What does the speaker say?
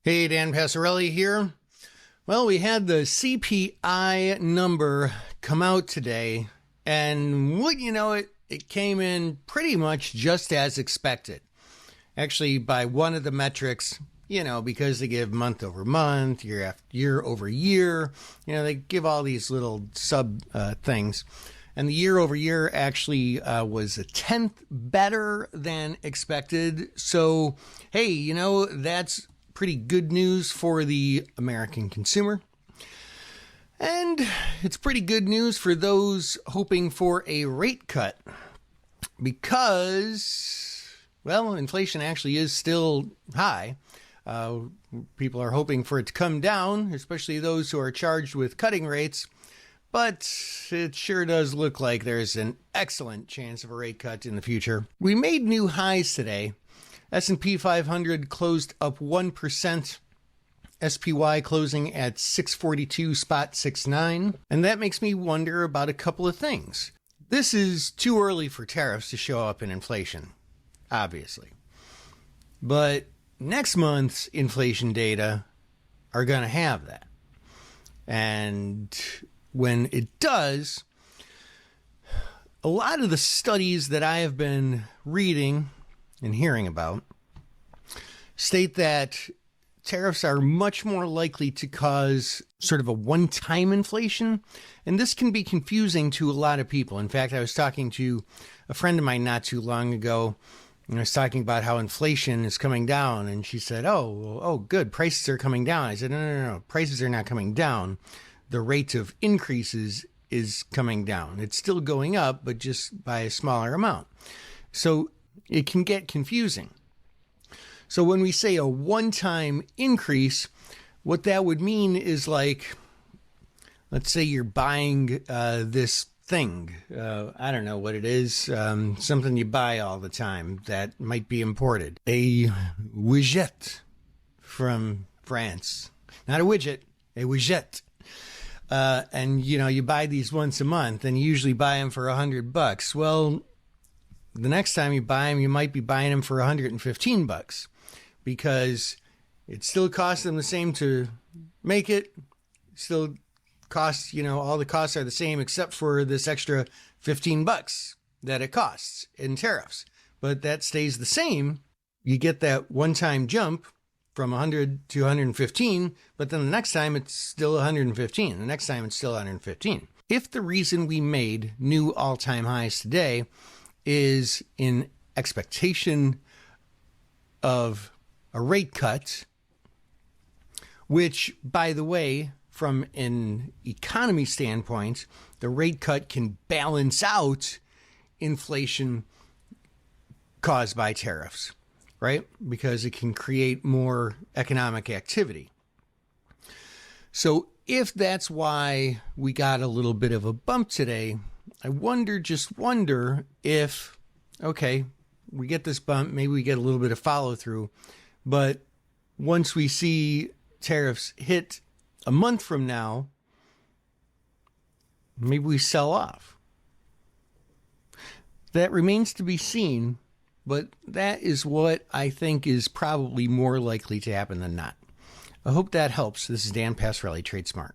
Hey, Dan Passarelli here. Well, we had the CPI number come out today, and wouldn't you know it, it came in pretty much just as expected. Actually, by one of the metrics, because they give month over month, year over year, they give all these little sub things. And the year over year actually was a tenth better than expected. So, hey, that's pretty good news for the American consumer. And it's pretty good news for those hoping for a rate cut because, well, inflation actually is still high. People are hoping for it to come down, especially those who are charged with cutting rates. But it sure does look like there's an excellent chance of a rate cut in the future. We made new highs today. S&P 500 closed up 1%. SPY closing at 642.69. And that makes me wonder about a couple of things. This is too early for tariffs to show up in inflation, obviously. But next month's inflation data are going to have that. And when it does, a lot of the studies that I have been reading and hearing about state that tariffs are much more likely to cause sort of a one-time inflation. And this can be confusing to a lot of people. In fact, I was talking to a friend of mine not too long ago, and I was talking about how inflation is coming down. And she said, oh, good, prices are coming down. I said, no, prices are not coming down. The rate of increases is coming down. It's still going up, but just by a smaller amount. So it can get confusing. So when we say a one-time increase, what that would mean is like, let's say you're buying this thing. I don't know what it is. Something you buy all the time that might be imported. A widget from France. Not a widget, a widget. And you buy these once a month and you usually buy them for $100. Well, the next time you buy them, you might be buying them for $115 because it still costs them the same to make it. Still costs, all the costs are the same except for this extra $15 that it costs in tariffs. But that stays the same. You get that one-time jump from 100 to 115, but then the next time it's still 115. The next time it's still 115. If the reason we made new all-time highs today is in expectation of a rate cut, which, by the way, from an economy standpoint, the rate cut can balance out inflation caused by tariffs, right? Because it can create more economic activity. So if that's why we got a little bit of a bump today, I wonder if, okay, we get this bump, maybe we get a little bit of follow through, but once we see tariffs hit a month from now, maybe we sell off. That remains to be seen, but that is what I think is probably more likely to happen than not. I hope that helps. This is Dan Passarelli, Trade Smart.